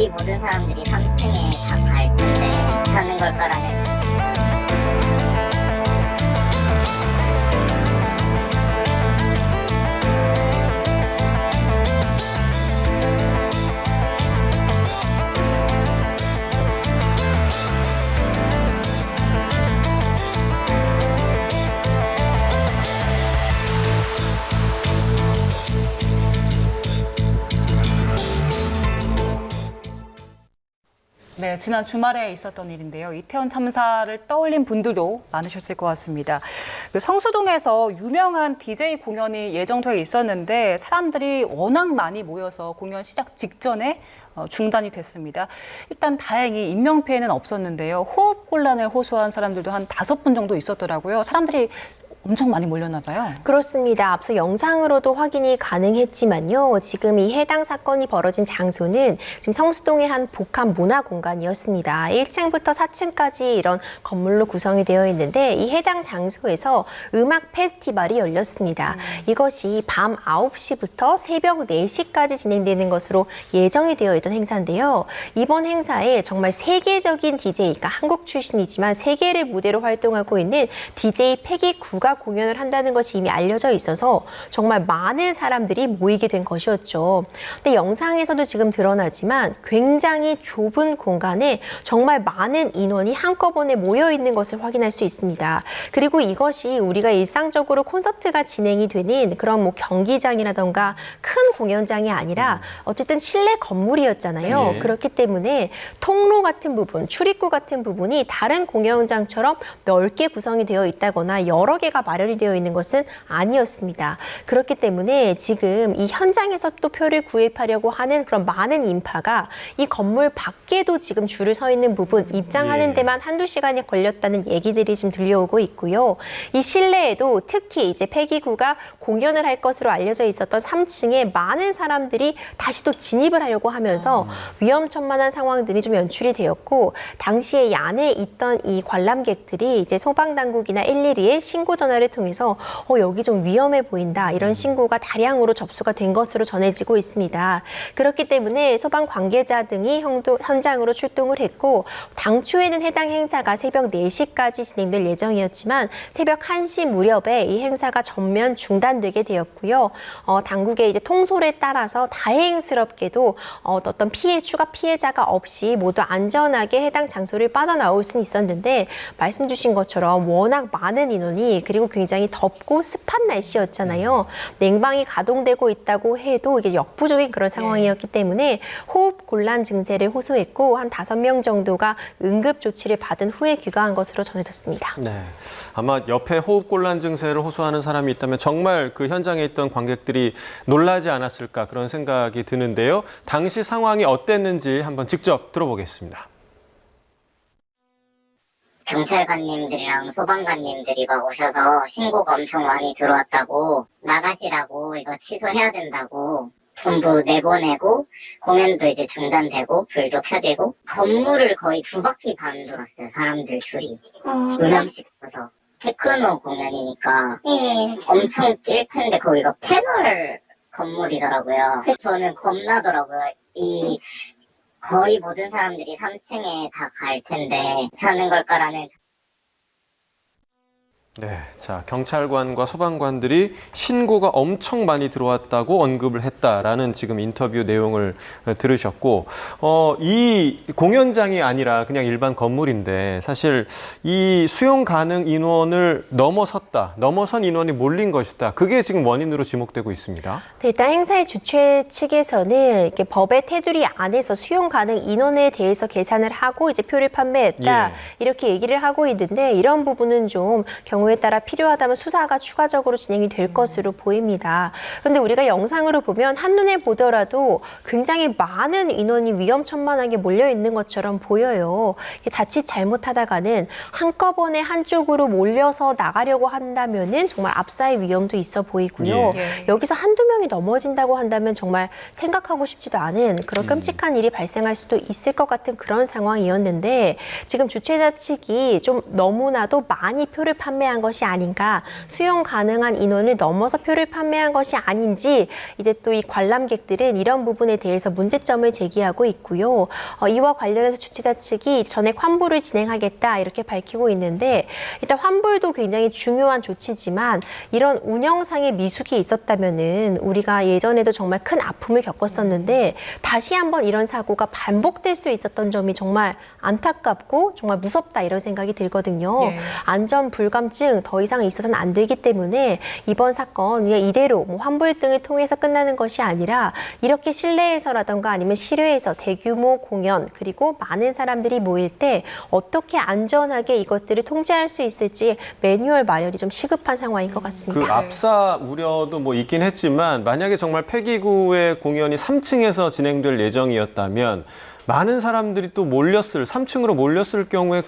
거의 모든 사람들이 3층에 다 갈 텐데 괜찮은 걸까라는. 네, 지난 주말에 있었던 일인데요. 이태원 참사를 떠올린 분들도 많으셨을 것 같습니다. 그 성수동에서 유명한 DJ 공연이 예정되어 있었는데 사람들이 워낙 많이 모여서 공연 시작 직전에 중단이 됐습니다. 일단 다행히 인명피해는 없었는데요. 호흡곤란을 호소한 사람들도 한 5분 정도 있었더라고요. 사람들이 엄청 많이 몰렸나 봐요. 그렇습니다. 앞서 영상으로도 확인이 가능했지만요. 지금 이 해당 사건이 벌어진 장소는 지금 성수동의 한 복합 문화 공간이었습니다. 1층부터 4층까지 이런 건물로 구성이 되어 있는데 이 해당 장소에서 음악 페스티벌이 열렸습니다. 이것이 밤 9시부터 새벽 4시까지 진행되는 것으로 예정이 되어 있던 행사인데요. 이번 행사에 정말 세계적인 DJ, 그러니까 한국 출신이지만 세계를 무대로 활동하고 있는 DJ 패기9가 공연을 한다는 것이 이미 알려져 있어서 정말 많은 사람들이 모이게 된 것이었죠. 근데 영상에서도 지금 드러나지만 굉장히 좁은 공간에 정말 많은 인원이 한꺼번에 모여 있는 것을 확인할 수 있습니다. 그리고 이것이 우리가 일상적으로 콘서트가 진행이 되는 그런 뭐 경기장이라던가 큰 공연장이 아니라 어쨌든 실내 건물이었잖아요. 예. 그렇기 때문에 통로 같은 부분, 출입구 같은 부분이 다른 공연장처럼 넓게 구성이 되어 있다거나 여러 개가 마련이 되어 있는 것은 아니었습니다. 그렇기 때문에 지금 이 현장에서 또 표를 구입하려고 하는 그런 많은 인파가 이 건물 밖에도 지금 줄을 서 있는 부분, 입장하는 데만 한두 시간이 걸렸다는 얘기들이 지금 들려오고 있고요. 이 실내에도 특히 이제 패기구가 공연을 할 것으로 알려져 있었던 3층에 많은 사람들이 다시 또 진입을 하려고 하면서 위험천만한 상황들이 좀 연출이 되었고, 당시에 이 안에 있던 이 관람객들이 이제 소방당국이나 112에 신고 전화를 통해서 여기 좀 위험해 보인다, 이런 신고가 다량으로 접수가 된 것으로 전해지고 있습니다. 그렇기 때문에 소방 관계자 등이 현장으로 출동을 했고, 당초에는 해당 행사가 새벽 4시까지 진행될 예정이었지만 새벽 1시 무렵에 이 행사가 전면 중단되게 되었고요. 당국의 이제 통솔에 따라서 다행스럽게도 어떤 추가 피해자가 없이 모두 안전하게 해당 장소를 빠져나올 수는 있었는데, 말씀 주신 것처럼 워낙 많은 인원이, 그리고 굉장히 덥고 습한 날씨였잖아요. 냉방이 가동되고 있다고 해도 이게 역부족인 그런 상황이었기 때문에 호흡곤란 증세를 호소했고, 한 5명 정도가 응급 조치를 받은 후에 귀가한 것으로 전해졌습니다. 네, 아마 옆에 호흡곤란 증세를 호소하는 사람이 있다면 정말 그 현장에 있던 관객들이 놀라지 않았을까, 그런 생각이 드는데요. 당시 상황이 어땠는지 한번 직접 들어보겠습니다. 경찰관님들이랑 소방관님들이 막 오셔서 신고가 엄청 많이 들어왔다고, 나가시라고, 이거 취소해야 된다고 전부 내보내고, 공연도 이제 중단되고 불도 켜지고, 건물을 거의 2바퀴 반 돌았어요. 사람들 줄이 2명씩 서서. 테크노 공연이니까 엄청 뛸 텐데 거기가 패널 건물이더라고요. 저는 겁나더라고요. 거의 모든 사람들이 3층에 다 갈 텐데 괜찮은 걸까라는. 네, 자, 경찰관과 소방관들이 신고가 엄청 많이 들어왔다고 언급을 했다라는 지금 인터뷰 내용을 들으셨고, 이 공연장이 아니라 그냥 일반 건물인데 사실 이 수용 가능 인원을 넘어선 인원이 몰린 것이다. 그게 지금 원인으로 지목되고 있습니다. 일단 행사의 주최 측에서는 이렇게 법의 테두리 안에서 수용 가능 인원에 대해서 계산을 하고 이제 표를 판매했다, 이렇게 얘기를 하고 있는데, 이런 부분은 좀 경우에 따라 필요하다면 수사가 추가적으로 진행이 될 것으로 보입니다. 그런데 우리가 영상으로 보면 한눈에 보더라도 굉장히 많은 인원이 위험천만하게 몰려 있는 것처럼 보여요. 자칫 잘못하다가는 한꺼번에 한쪽으로 몰려서 나가려고 한다면은 정말 압사의 위험도 있어 보이고요. 여기서 한두 명이 넘어진다고 한다면 정말 생각하고 싶지도 않은 그런 끔찍한 일이 발생할 수도 있을 것 같은 그런 상황이었는데, 지금 주최자 측이 좀 너무나도 많이 표를 판매한 판매한 것이 아닌가, 수용 가능한 인원을 넘어서 표를 판매한 것이 아닌지 이제 또 이 관람객들은 이런 부분에 대해서 문제점을 제기하고 있고요. 이와 관련해서 주최자 측이 전액 환불을 진행하겠다 이렇게 밝히고 있는데, 일단 환불도 굉장히 중요한 조치지만 이런 운영상의 미숙이 있었다면은 우리가 예전에도 정말 큰 아픔을 겪었었는데 다시 한번 이런 사고가 반복될 수 있었던 점이 정말 안타깝고 정말 무섭다 이런 생각이 들거든요. 예. 안전 불감증 더 이상 있어서는 안 되기 때문에 이번 사건 이대로 뭐 환불 등을 통해서 끝나는 것이 아니라 이렇게 실내에서라던가 아니면 실외에서 대규모 공연 그리고 많은 사람들이 모일 때 어떻게 안전하게 이것들을 통제할 수 있을지 매뉴얼 마련이 좀 시급한 상황인 것 같습니다. 그 압사 우려도 뭐 있긴 했지만 만약에 정말 폐기구의 공연이 3층에서 진행될 예정이었다면 많은 사람들이 또 3층으로 몰렸을 경우에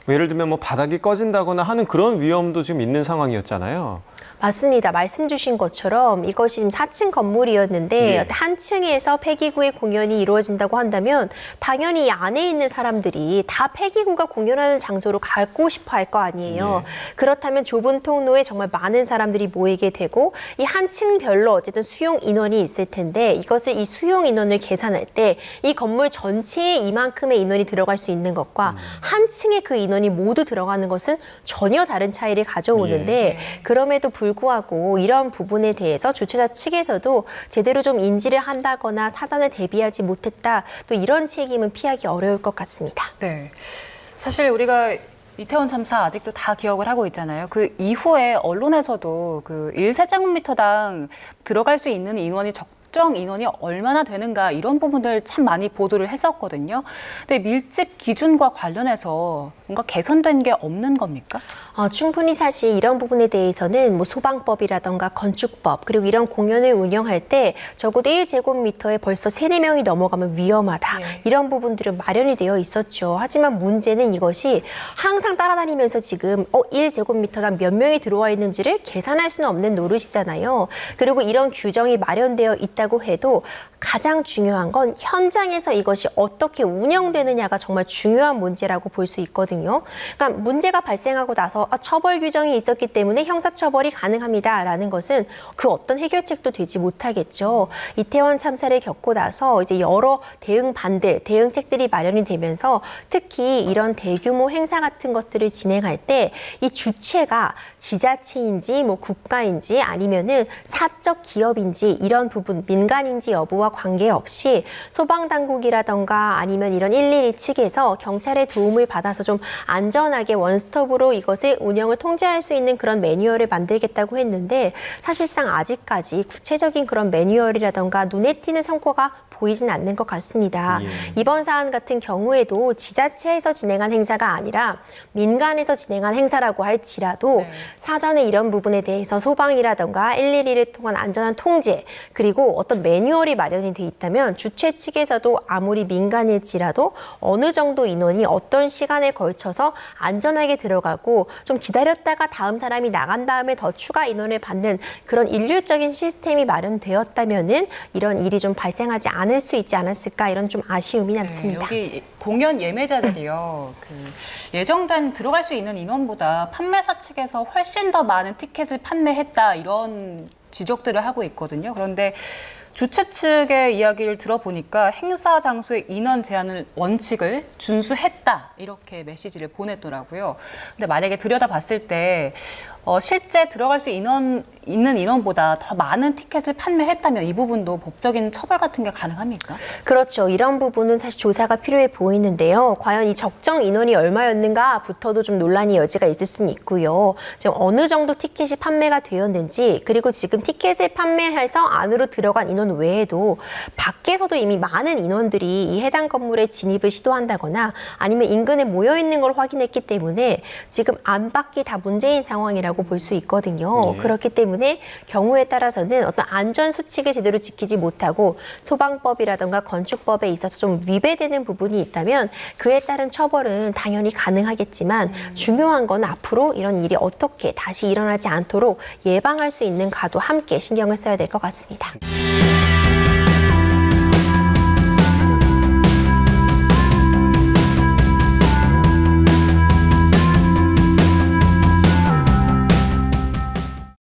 예를 들면 뭐 바닥이 꺼진다거나 하는 그런 위험도 지금 있는 상황이었잖아요. 맞습니다. 말씀 주신 것처럼 이것이 지금 4층 건물이었는데 한 층에서 폐기구의 공연이 이루어진다고 한다면 당연히 이 안에 있는 사람들이 다 폐기구가 공연하는 장소로 가고 싶어 할 거 아니에요. 그렇다면 좁은 통로에 정말 많은 사람들이 모이게 되고 이 한 층별로 어쨌든 수용 인원이 있을 텐데 이것을 이 수용 인원을 계산할 때 이 건물 전체에 이만큼의 인원이 들어갈 수 있는 것과 한 층에 그 인원이 모두 들어가는 것은 전혀 다른 차이를 가져오는데 그럼에도 불구하고 이런 부분에 대해서 주최자 측에서도 제대로 좀 인지를 한다거나 사전에 대비하지 못했다, 또 이런 책임은 피하기 어려울 것 같습니다. 네. 사실 우리가 이태원 참사 아직도 다 기억을 하고 있잖아요. 그 이후에 언론에서도 그 1세제곱미터당 들어갈 수 있는 인원이 적정 인원이 얼마나 되는가 이런 부분들 참 많이 보도를 했었거든요. 근데 밀집 기준과 관련해서 뭔가 개선된 게 없는 겁니까? 충분히 사실 이런 부분에 대해서는 뭐 소방법이라던가 건축법 그리고 이런 공연을 운영할 때 적어도 1제곱미터에 벌써 3-4명이 넘어가면 위험하다. 이런 부분들은 마련이 되어 있었죠. 하지만 문제는 이것이 항상 따라다니면서 지금 1제곱미터당 몇 명이 들어와 있는지를 계산할 수는 없는 노릇이잖아요. 그리고 이런 규정이 마련되어 있다고 해도 가장 중요한 건 현장에서 이것이 어떻게 운영되느냐가 정말 중요한 문제라고 볼 수 있거든요. 그러니까 문제가 발생하고 나서 처벌 규정이 있었기 때문에 형사처벌이 가능합니다라는 것은 그 어떤 해결책도 되지 못하겠죠. 이태원 참사를 겪고 나서 이제 여러 대응책들이 마련이 되면서 특히 이런 대규모 행사 같은 것들을 진행할 때 이 주체가 지자체인지 뭐 국가인지 아니면은 사적 기업인지 이런 부분 민간인지 여부와 관계없이 소방당국이라던가 아니면 이런 112 측에서 경찰의 도움을 받아서 좀 안전하게 원스톱으로 이것을 운영을 통제할 수 있는 그런 매뉴얼을 만들겠다고 했는데 사실상 아직까지 구체적인 그런 매뉴얼이라던가 눈에 띄는 성과가 보이진 않는 것 같습니다. 이번 사안 같은 경우에도 지자체에서 진행한 행사가 아니라 민간에서 진행한 행사라고 할지라도 사전에 이런 부분에 대해서 소방이라던가 112를 통한 안전한 통제 그리고 어떤 매뉴얼이 마련이 돼 있다면 주최 측에서도 아무리 민간일지라도 어느 정도 인원이 어떤 시간에 걸쳐서 안전하게 들어가고 좀 기다렸다가 다음 사람이 나간 다음에 더 추가 인원을 받는 그런 일률적인 시스템이 마련되었다면은 이런 일이 좀 발생하지 않을 수 있지 않았을까 이런 좀 아쉬움이 남습니다. 여기 공연 예매자들이요. 예정된 들어갈 수 있는 인원보다 판매사 측에서 훨씬 더 많은 티켓을 판매했다 이런 지적들을 하고 있거든요. 그런데 주최 측의 이야기를 들어보니까 행사 장소의 인원 제한을 원칙을 준수했다 이렇게 메시지를 보냈더라고요. 근데 만약에 들여다봤을 때 실제 들어갈 수 있는 인원보다 더 많은 티켓을 판매했다면 이 부분도 법적인 처벌 같은 게 가능합니까? 그렇죠. 이런 부분은 사실 조사가 필요해 보이는데요. 과연 이 적정 인원이 얼마였는가부터도 좀 논란의 여지가 있을 수는 있고요. 지금 어느 정도 티켓이 판매가 되었는지 그리고 지금 티켓을 판매해서 안으로 들어간 인원 외에도 밖에서도 이미 많은 인원들이 이 해당 건물에 진입을 시도한다거나 아니면 인근에 모여 있는 걸 확인했기 때문에 지금 안팎이 다 문제인 상황이라고 볼 수 있거든요. 그렇기 때문에 경우에 따라서는 어떤 안전 수칙을 제대로 지키지 못하고 소방법이라든가 건축법에 있어서 좀 위배되는 부분이 있다면 그에 따른 처벌은 당연히 가능하겠지만 중요한 건 앞으로 이런 일이 어떻게 다시 일어나지 않도록 예방할 수 있는가도 함께 신경을 써야 될 것 같습니다.